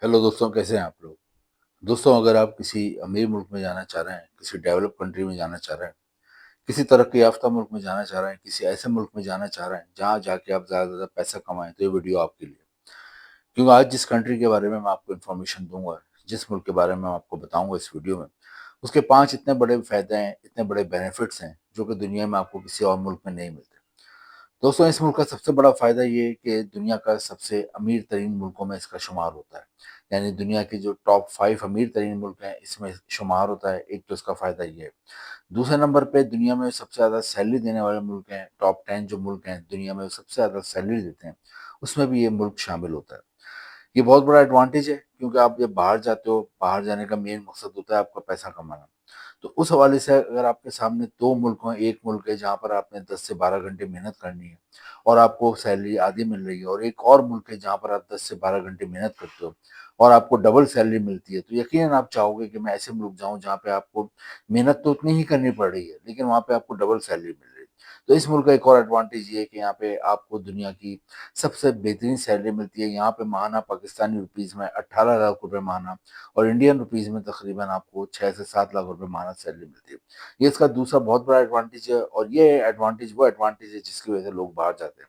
Hello दोस्तों, कैसे हैं आप लोग। दोस्तों, अगर आप किसी अमीर मुल्क में जाना चाह रहे हैं, किसी डेवलप कंट्री में जाना चाह रहे हैं, किसी तरक्की याफ्ता मुल्क में जाना चाह रहे हैं, किसी ऐसे मुल्क में जाना चाह रहे हैं जहां जाके आप ज़्यादा से ज़्यादा पैसा कमाएं, तो ये वीडियो आपके लिए। क्योंकि आज जिस कंट्री के बारे में मैं आपको इन्फॉर्मेशन दूंगा, जिस मुल्क के बारे में मैं आपको बताऊंगा इस वीडियो में, उसके 5 इतने बड़े फायदे हैं, इतने बड़े बेनिफिट्स हैं, जो कि दुनिया में आपको किसी और मुल्क में नहीं मिलते। दोस्तों, इस मुल्क का सबसे बड़ा फ़ायदा ये है कि दुनिया का सबसे अमीर तरीन मुल्कों में इसका शुमार होता है। यानी दुनिया के जो टॉप 5 अमीर तरीन मुल्क हैं, इसमें शुमार होता है। एक तो इसका फ़ायदा ये है। दूसरे नंबर पे दुनिया में सबसे ज़्यादा सैलरी देने वाले मुल्क हैं, टॉप 10 जो मुल्क हैं दुनिया में सबसे ज़्यादा सैलरी देते हैं, उसमें भी ये मुल्क शामिल होता है। ये बहुत बड़ा एडवांटेज है, क्योंकि आप जब बाहर जाते हो, बाहर जाने का मेन मकसद होता है आपका पैसा कमाना। तो उस हवाले से अगर आपके सामने 2 मुल्क हों, एक मुल्क है जहाँ पर आपने 10 से 12 घंटे मेहनत करनी है और आपको सैलरी आधी मिल रही है, और एक और मुल्क है जहाँ पर आप 10 से 12 घंटे मेहनत करते हो और आपको डबल सैलरी मिलती है, तो यकीनन आप चाहोगे कि मैं ऐसे मुल्क जाऊँ जहाँ पे आपको मेहनत तो उतनी ही करनी पड़ रही है, लेकिन वहाँ पे आपको डबल सैलरी मिल रही है। तो इस मुल्क का एक और एडवांटेज ये है कि यहाँ पे आपको दुनिया की सबसे बेहतरीन सैलरी मिलती है। यहाँ पे माहाना पाकिस्तानी रुपीज़ में 18 लाख रुपए माहाना और इंडियन रुपीज़ में तकरीबन आपको 6 से 7 लाख रुपए माहाना सैलरी मिलती है। ये इसका दूसरा बहुत बड़ा एडवांटेज है, और ये एडवांटेज वो एडवांटेज है जिसकी वजह से लोग बाहर जाते हैं।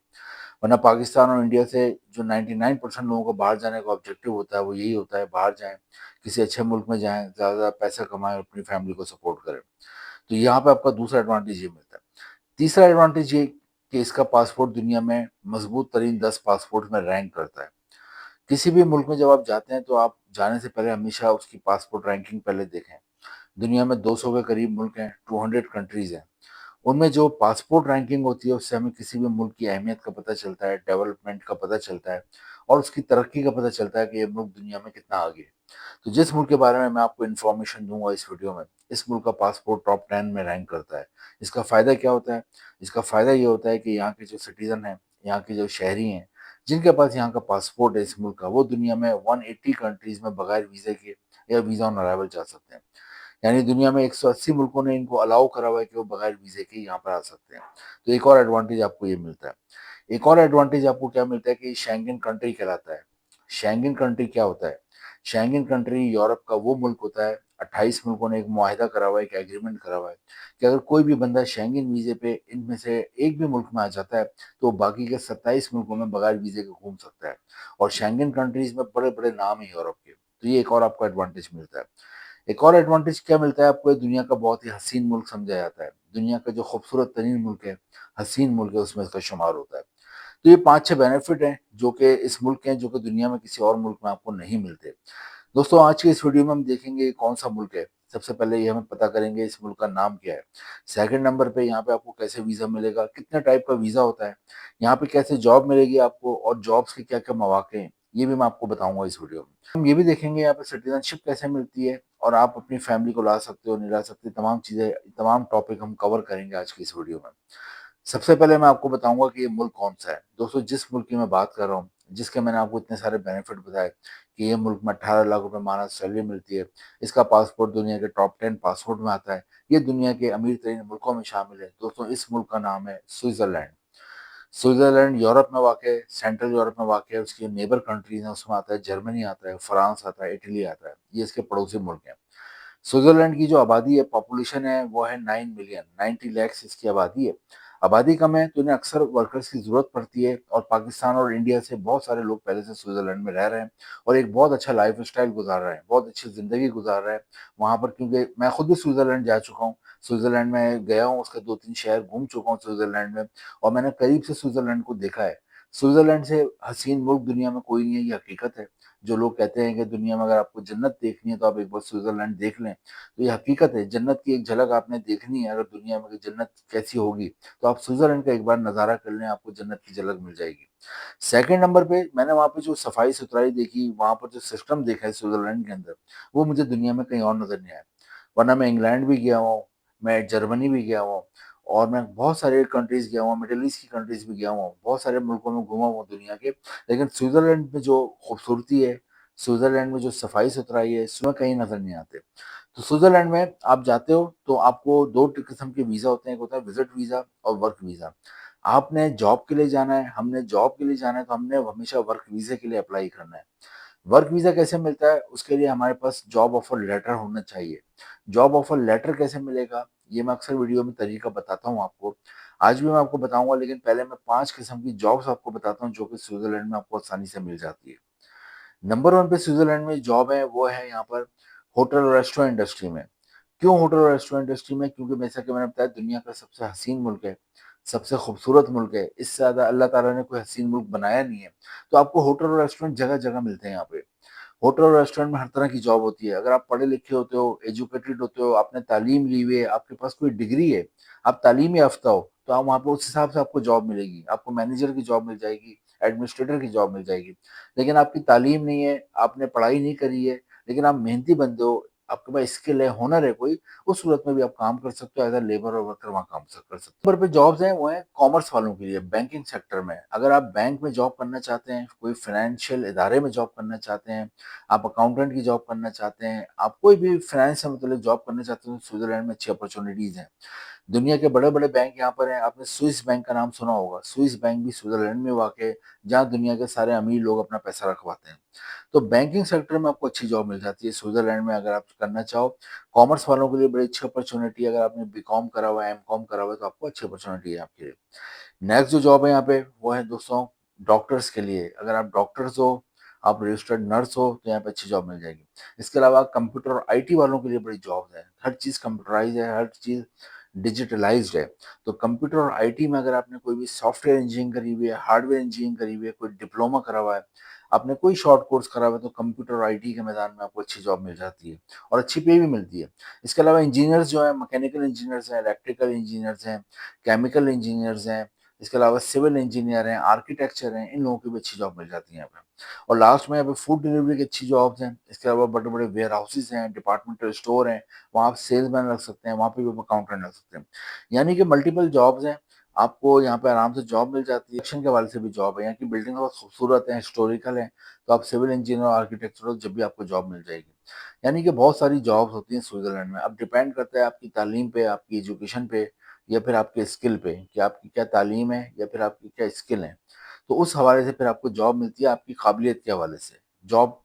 वरना पाकिस्तान और इंडिया से जो 99% लोगों को बाहर जाने का ऑब्जेक्टिव होता है, वो यही होता है, बाहर जाएँ, किसी अच्छे मुल्क में जाएँ, ज़्यादा पैसा कमाएँ और अपनी फैमिली को सपोर्ट करें। तो यहाँ पे आपका दूसरा एडवांटेज ये मिलता है। तीसरा एडवांटेज ये कि इसका पासपोर्ट दुनिया में मजबूत तरीन 10 पासपोर्ट में रैंक करता है। किसी भी मुल्क में जब आप जाते हैं, तो आप जाने से पहले हमेशा उसकी पासपोर्ट रैंकिंग पहले देखें। दुनिया में 200 के करीब मुल्क हैं, 200 कंट्रीज़ हैं। उनमें जो पासपोर्ट रैंकिंग होती है, उससे हमें किसी भी मुल्क की अहमियत का पता चलता है, डेवलपमेंट का पता चलता है और उसकी तरक्की का पता चलता है कि ये मुल्क दुनिया में कितना आगे है। तो जिस मुल्क के बारे में मैं आपको इन्फॉर्मेशन दूंगा इस वीडियो में, इस मुल्क का पासपोर्ट टॉप 10 में रैंक करता है। इसका फ़ायदा क्या होता है? इसका फ़ायदा ये होता है कि यहाँ के जो सिटीज़न हैं, यहाँ के जो शहरी हैं, जिनके पास यहाँ का पासपोर्ट है इस मुल्क का, वो दुनिया में 180 कंट्रीज़ में बगैर वीज़े के या वीज़ा ऑन अराइवल जा सकते हैं। यानी दुनिया में 180 मुल्कों ने इनको अलाउ करा हुआ है कि वो बगैर वीज़े के यहाँ पर आ सकते हैं। तो एक और एडवांटेज आपको ये मिलता है। एक और एडवांटेज आपको क्या मिलता है कि शेंगन कंट्री कहलाता है। शेंगन कंट्री क्या होता है? शेंगन कंट्री यूरोप का वो मुल्क होता है, 28 मुल्कों ने एक मुआहिदा करा हुआ है, एक एग्रीमेंट करा हुआ है कि अगर कोई भी बंदा शेंगन वीज़े पे इनमें से एक भी मुल्क में आ जाता है, तो वो बाकी के 27 मुल्कों में बगैर वीज़े के घूम सकता है। और शेंगन कंट्रीज़ में बड़े-बड़े नाम हैं यूरोप के। तो ये एक और आपको एडवांटेज मिलता है। एक और एडवांटेज क्या मिलता है आपको? ये दुनिया का बहुत ही हसीन मुल्क समझा जाता है। दुनिया का जो खूबसूरत तरीन मुल्क है, हसीन मुल्क है, उसमें इसका शुमार होता है। तो ये 5-6 बेनिफिट हैं जो कि इस मुल्क के हैं, जो कि दुनिया में किसी और मुल्क में आपको नहीं मिलते। दोस्तों, आज के इस वीडियो में हम देखेंगे कौन सा मुल्क है। सबसे पहले ये हमें पता करेंगे इस मुल्क का नाम क्या है। सेकंड नंबर पे यहाँ पे आपको कैसे वीज़ा मिलेगा, कितने टाइप का वीज़ा होता है, यहाँ पे कैसे जॉब मिलेगी आपको और जॉब्स के क्या-क्या मौके हैं, ये भी मैं आपको बताऊँगा इस वीडियो में। हम ये भी देखेंगे यहाँ पे सिटीज़नशिप कैसे मिलती है और आप अपनी फैमिली को ला सकते हो, नहीं ला सकते, तमाम चीज़ें, तमाम टॉपिक हम कवर करेंगे आज की इस वीडियो में। सबसे पहले मैं आपको बताऊँगा कि ये मुल्क कौन-सा है। दोस्तों, जिस मुल्क की मैं बात कर रहा हूँ, जिसके मैंने आपको इतने सारे बेनिफिट बताए कि ये मुल्क में 18 लाख रुपए मासिक सैलरी मिलती है, इसका पासपोर्ट दुनिया के टॉप 10 पासपोर्ट में आता है, ये दुनिया के अमीर तरीन मुल्कों में शामिल है। दोस्तों, इस मुल्क का नाम है स्विट्ज़रलैंड। स्विट्ज़रलैंड यूरोप में वाक़ है, सेंट्रल यूरोप में वाक़ है, उसकी नेबर कंट्रीज़ हैं, उसमें आता है जर्मनी आता है, फ्रांस आता है, इटली आता है, ये इसके पड़ोसी मुल्क हैं। स्विट्ज़रलैंड की जो आबादी है, पॉपुलेशन है, वो है 9 मिलियन, 90 लैक्स इसकी आबादी है। आबादी कम है, तो इन्हें अक्सर वर्कर्स की ज़रूरत पड़ती है, और पाकिस्तान और इंडिया से बहुत सारे लोग पहले से स्विट्ज़रलैंड में रह रहे हैं और एक बहुत अच्छा लाइफ़स्टाइल गुज़ार रहे हैं, बहुत अच्छी ज़िंदगी गुज़ार रहे हैं वहाँ पर, क्योंकि मैं खुद भी स्विट्ज़रलैंड जा चुका हूँ। स्विट्ज़रलैंड में गया हूँ, उसके 2-3 शहर घूम चुका हूँ स्विट्ज़रलैंड में, और मैंने करीब से स्विट्ज़रलैंड को देखा है। स्विट्ज़रलैंड से हसीन मुल्क दुनिया में कोई नहीं है, ये हकीकत है। जो लोग कहते हैं कि दुनिया में अगर आपको जन्नत देखनी है, तो आप एक बार स्विट्ज़रलैंड देख लें। तो ये हकीकत है, जन्नत की एक झलक आपने देखनी है, अगर दुनिया में कि जन्नत कैसी होगी, तो आप स्विट्ज़रलैंड का एक बार नज़ारा कर लें, आपको जन्नत की झलक मिल जाएगी। सेकंड नंबर पे मैंने वहाँ पे जो सफाई-सुथराई देखी, वहाँ पर जो सिस्टम देखा है स्विट्ज़रलैंड के अंदर, वो मुझे दुनिया में कहीं और नज़र नहीं आया। वरना मैं इंग्लैंड भी गया हुआ हूँ, मैं जर्मनी भी गया हुआ हूँ, और मैं बहुत सारे कंट्रीज़ गया हुआ हूँ, मिडल ईस्ट की कंट्रीज़ भी गया हुआ हूँ, बहुत सारे मुल्कों में घूमा हुआ हूँ दुनिया के। लेकिन स्विट्ज़रलैंड में जो खूबसूरती है, स्विट्ज़रलैंड में जो सफाई-सुथराई है, इसमें कहीं नज़र नहीं आते। तो स्विट्ज़रलैंड में आप जाते हो, तो आपको 2 किस्म के वीज़ा होते हैं, एक होता है विज़िट वीज़ा और वर्क वीज़ा। आपने जॉब के लिए जाना है, हमने जॉब के लिए जाना है, तो हमने हमेशा वर्क वीज़े के लिए अप्लाई करना है। वर्क वीज़ा कैसे मिलता है? उसके लिए हमारे पास जॉब ऑफर लेटर होना चाहिए। जॉब ऑफर लेटर कैसे मिलेगा? ये मैं अक्सर वीडियो में तरीका बताता हूँ आपको। आज भी मैं आपको बताऊँगा, लेकिन पहले मैं 5 किस्म की जॉब्स आपको बताता हूँ जो कि स्विट्ज़रलैंड में आपको आसानी से मिल जाती है। नंबर 1 पे स्विट्ज़रलैंड में जॉब है, वो है यहाँ पर होटल और रेस्टोरेंट इंडस्ट्री में। क्यों होटल और रेस्टोरेंट इंडस्ट्री में? क्योंकि जैसा कि मैंने बताया, दुनिया का सबसे हसीन मुल्क है, सबसे खूबसूरत मुल्क है। इससे ज़्यादा अल्लाह ताला ने कोई हसीन मुल्क बनाया नहीं है। तो आपको होटल और रेस्टोरेंट जगह-जगह मिलते हैं यहाँ पे। होटल और रेस्टोरेंट में हर तरह की जॉब होती है। अगर आप पढ़े-लिखे होते हो, एजुकेटेड होते हो, आपने तालीम ली हुई है, आपके पास कोई डिग्री है, आप तालीमी याफ्ता हो, तो आप वहाँ पे उस हिसाब से आपको जॉब मिलेगी। आपको मैनेजर की जॉब मिल जाएगी, एडमिनिस्ट्रेटर की जॉब मिल जाएगी। लेकिन आपकी तालीम नहीं है, आपने पढ़ाई नहीं करी है, लेकिन आप मेहनती बंदे हो, आपके पास स्किल है, हुनर है कोई, उस सूरत में भी आप काम कर सकते हो, एज़ अ लेबर और वर्कर वहाँ काम कर सकते हो। नंबर पे जॉब्स हैं, वो हैं कॉमर्स वालों के लिए, बैंकिंग सेक्टर में। अगर आप बैंक में जॉब करना चाहते हैं, कोई फाइनेंशियल इदारे में जॉब करना चाहते हैं, आप अकाउंटेंट की जॉब करना चाहते हैं, आप कोई भी फाइनेंस से मतलब जॉब करना चाहते हो, तो स्विट्ज़रलैंड में अच्छी अपॉर्च्युनिटीज़ हैं। दुनिया के बड़े-बड़े बैंक यहाँ पर हैं, आपने स्विस बैंक का नाम सुना होगा। स्विस बैंक भी स्विट्ज़रलैंड में वाक़ है, जहाँ दुनिया के सारे अमीर लोग अपना पैसा रखवाते हैं। तो बैंकिंग सेक्टर में आपको अच्छी जॉब मिल जाती है स्विट्ज़रलैंड में, अगर आप करना चाहो। कॉमर्स वालों के लिए बड़ी अच्छी अपॉर्च्युनिटी है, अगर आपने बीकॉम करा हुआ है, एमकॉम करा हुआ है, तो आपको अच्छी अपॉर्च्युनिटी है आपके लिए। नेक्स्ट जो जॉब है यहाँ पे, वो है दोस्तों डॉक्टर्स के लिए। अगर आप डॉक्टर्स हो, आप रजिस्टर्ड नर्स हो, तो यहाँ पे अच्छी जॉब मिल जाएगी। इसके अलावा कंप्यूटर और आईटी वालों के लिए बड़ी जॉब्स हैं। हर चीज़ कंप्यूटराइज़ है, हर चीज़ डिजिटलाइज़्ड है। तो कंप्यूटर और आईटी में अगर आपने कोई भी सॉफ्टवेयर इंजीनियरिंग करी हुई है, हार्डवेयर इंजीनियरिंग करी हुई है, कोई डिप्लोमा करा हुआ है, आपने कोई शॉर्ट कोर्स करा हुआ है, तो कंप्यूटर और आईटी के मैदान में आपको अच्छी जॉब मिल जाती है और अच्छी पे भी मिलती है। इसके अलावा इंजीनियर्स जो हैं, मैकेनिकल इंजीनियर्स हैं, इलेक्ट्रिकल इंजीनियर्स हैं, केमिकल इंजीनियर्स हैं, इसके अलावा सिविल इंजीनियर हैं, आर्किटेक्चर हैं, इन लोगों की भी अच्छी जॉब मिल जाती है यहाँ पे। और लास्ट में यहाँ पे फूड डिलीवरी की अच्छी जॉब्स हैं। इसके अलावा बड़े-बड़े वेयर हाउसेज़ हैं, डिपार्टमेंटल स्टोर हैं, वहाँ आप सेल्समैन रख सकते हैं, वहाँ पे भी आप अकाउंटेंट रख सकते हैं। यानी कि मल्टीपल जॉब्स हैं, आपको यहाँ पे आराम से जॉब मिल जाती है। शिक्षण के हवाले से भी जॉब है, यहाँ की बिल्डिंग बहुत खूबसूरत है, हिस्टोरिकल है, तो आप सिविल इंजीनियर और आर्किटेक्चर हो, जब भी आपको जॉब मिल जाएगी। यानी कि बहुत सारी जॉब्स होती हैं स्विट्ज़रलैंड में। अब डिपेंड करता है आपकी तालीम पे, आपकी एजुकेशन पे, या फिर आपके स्किल पे, कि आपकी क्या तालीम है या फिर आपकी क्या स्किल है। तो उस हवाले से फिर आपको जॉब मिलती है, आपकी काबिलियत के हवाले से। जॉब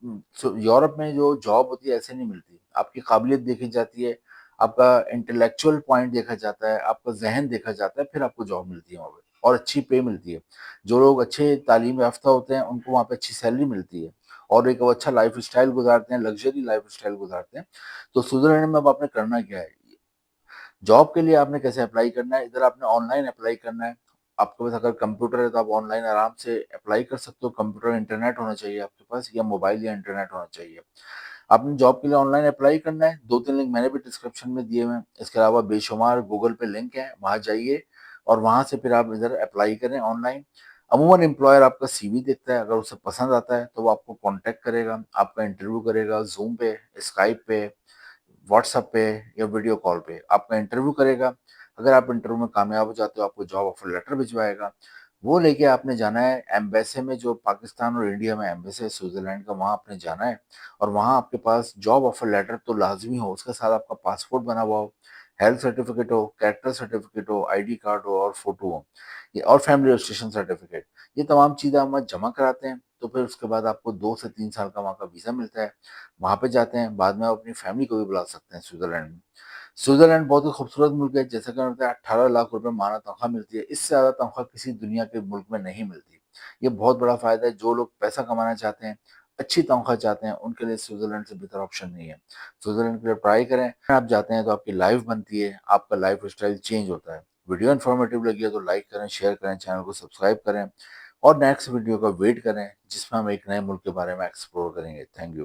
यूरोप में जो जॉब होती है ऐसे नहीं मिलती। आपकी काबिलियत देखी जाती है, आपका इंटेलेक्चुअल पॉइंट देखा जाता है, आपका ज़हन देखा जाता है, फिर आपको जॉब मिलती है वहाँ पे और अच्छी पे मिलती है। जो लोग अच्छे तालीम याफ़्ता होते हैं, उनको वहाँ पे अच्छी सैलरी मिलती है और एक वो अच्छा लाइफ़स्टाइल गुज़ारते हैं, लग्ज़री लाइफ़स्टाइल गुज़ारते हैं। तो स्विट्ज़रलैंड में अब आपने करना क्या है? जॉब के लिए आपने कैसे अप्लाई करना है? इधर आपने ऑनलाइन अप्लाई करना है। आपके पास अगर कंप्यूटर है तो आप ऑनलाइन आराम से अप्लाई कर सकते हो। कंप्यूटर, इंटरनेट होना चाहिए आपके पास, या मोबाइल या इंटरनेट होना चाहिए। आपने जॉब के लिए ऑनलाइन अप्लाई करना है। 2-3 लिंक मैंने भी डिस्क्रिप्शन में दिए हुए हैं। इसके अलावा बेशुमार गूगल पे लिंक हैं, वहाँ जाइए और वहाँ से फिर आप इधर अप्लाई करें ऑनलाइन। अमूमन एम्प्लॉयर आपका सीवी देखता है, अगर उसे पसंद आता है तो वो आपको कॉन्टैक्ट करेगा, आपका इंटरव्यू करेगा, ज़ूम पे, स्काइप पे, व्हाट्सएप पे या वीडियो कॉल पे आपका इंटरव्यू करेगा। अगर आप इंटरव्यू में कामयाब हो जाते हो, आपको जॉब ऑफर लेटर भिजवाएगा। वो लेके आपने जाना है एम्बेसी में, जो पाकिस्तान और इंडिया में एम्बेसी है स्विट्ज़रलैंड का, वहाँ आपने जाना है और वहाँ आपके पास जॉब ऑफर लेटर तो लाज़मी हो, उसके साथ आपका पासपोर्ट बना हुआ हो, हेल्थ सर्टिफिकेट हो, कैरेक्टर सर्टिफिकेट हो, आईडी कार्ड हो और फ़ोटो हो, ये और फैमिली रजिस्ट्रेशन सर्टिफिकेट। ये तमाम चीज़ें हम वहाँ जमा कराते हैं, तो फिर उसके बाद आपको 2 से 3 साल का वहाँ का वीज़ा मिलता है। वहाँ पे जाते हैं, बाद में आप अपनी फैमिली को भी बुला सकते हैं स्विट्ज़रलैंड में। स्विट्ज़रलैंड बहुत ही खूबसूरत मुल्क है, जैसा कि मैंने बताया 18 लाख रुपए माह तनख्वाह मिलती है, इससे ज़्यादा तनख्वाह किसी दुनिया के मुल्क में नहीं मिलती। ये बहुत बड़ा फ़ायदा है, जो लोग पैसा कमाना चाहते हैं, अच्छी तनख्वाह चाहते हैं, उनके लिए स्विट्ज़रलैंड से बेहतर ऑप्शन नहीं है। स्विट्ज़रलैंड के लिए ट्राई करें, आप जाते हैं तो आपकी लाइफ़ बनती है, आपका लाइफ़स्टाइल चेंज होता है। वीडियो इन्फॉर्मेटिव लगी है तो लाइक करें, शेयर करें, चैनल को सब्सक्राइब करें और नेक्स्ट वीडियो का वेट करें, जिसमें हम एक नए मुल्क के बारे में एक्सप्लोर करेंगे। Thank you.